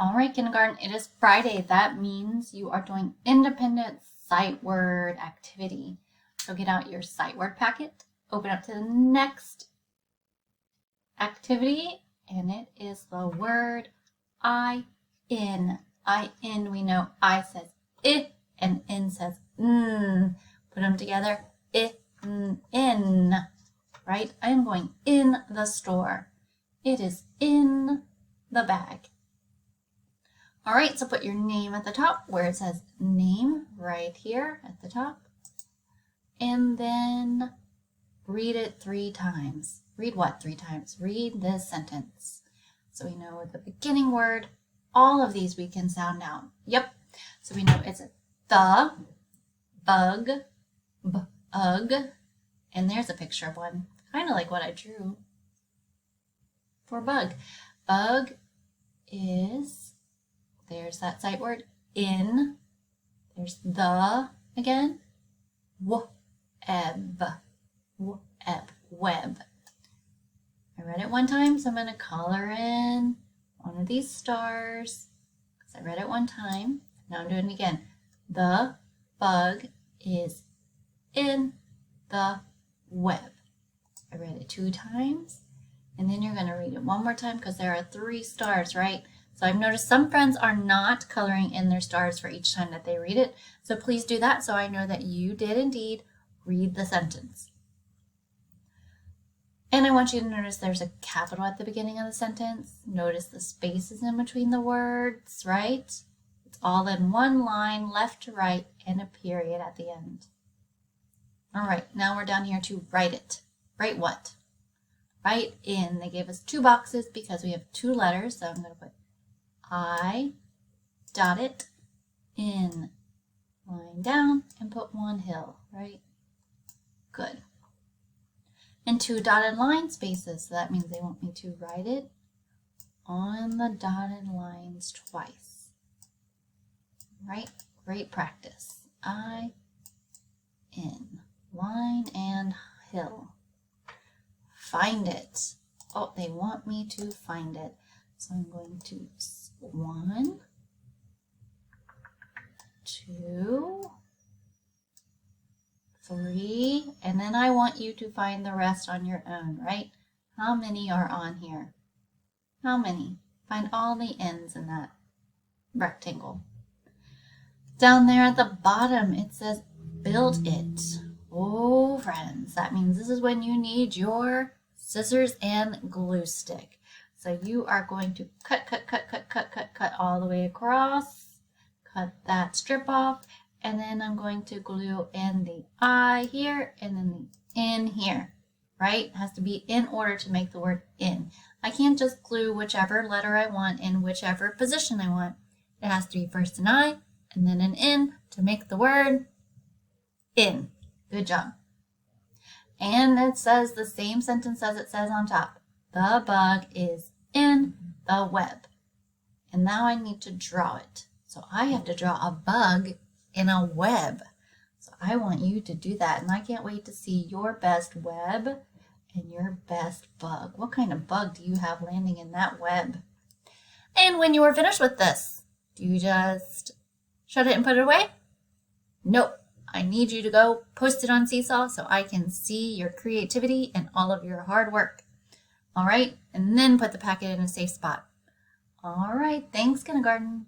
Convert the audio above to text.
All right, kindergarten, it is Friday. That means you are doing independent sight word activity. So get out your sight word packet, open up to the next activity, and it is the word I-N. I-N, we know I says I and N says N. Put them together, I-N, right? I am going in the store. It is in the bag. All right, so put your name at the top where it says name right here at the top. And then read it 3 times. Read what 3 times? Read this sentence. So we know the beginning word, all of these we can sound out. Yep. So we know it's the, bug, bug, and there's a picture of one, kind of like what I drew for bug. Bug is, there's that sight word, in. There's the again. Web. Web. I read it one time, so I'm going to color in one of these stars because I read it one time. Now I'm doing it again. The bug is in the web. I read it 2 times, and then you're going to read it one more time because there are 3 stars, right? So I've noticed some friends are not coloring in their stars for each time that they read it. So please do that so I know that you did indeed read the sentence. And I want you to notice there's a capital at the beginning of the sentence. Notice the spaces in between the words, right? It's all in one line, left to right, and a period at the end. All right, now we're down here to write it. Write what? Write in. They gave us 2 boxes because we have 2 letters, so I'm going to put I, dot it, in, line down, and put 1 hill, right? Good. And 2 dotted line spaces, so that means they want me to write it on the dotted lines twice. Right? Great practice. I, in, line and hill. Find it. Oh, they want me to find it. So I'm going to 1, 2, 3, and then I want you to find the rest on your own, right? How many are on here? How many? Find all the ends in that rectangle. Down there at the bottom, it says build it. Oh, friends, that means this is when you need your scissors and glue stick. So you are going to cut all the way across, cut that strip off, and then I'm going to glue in the I here and then the in here, right? It has to be in order to make the word in. I can't just glue whichever letter I want in whichever position I want. It has to be first an I and then an in to make the word in. Good job. And it says the same sentence as it says on top. The bug is in the web. And now I need to draw it. So I have to draw a bug in a web. So I want you to do that. And I can't wait to see your best web and your best bug. What kind of bug do you have landing in that web? And when you are finished with this, do you just shut it and put it away? Nope. I need you to go post it on Seesaw so I can see your creativity and all of your hard work. All right, and then put the packet in a safe spot. All right, thanks, kindergarten.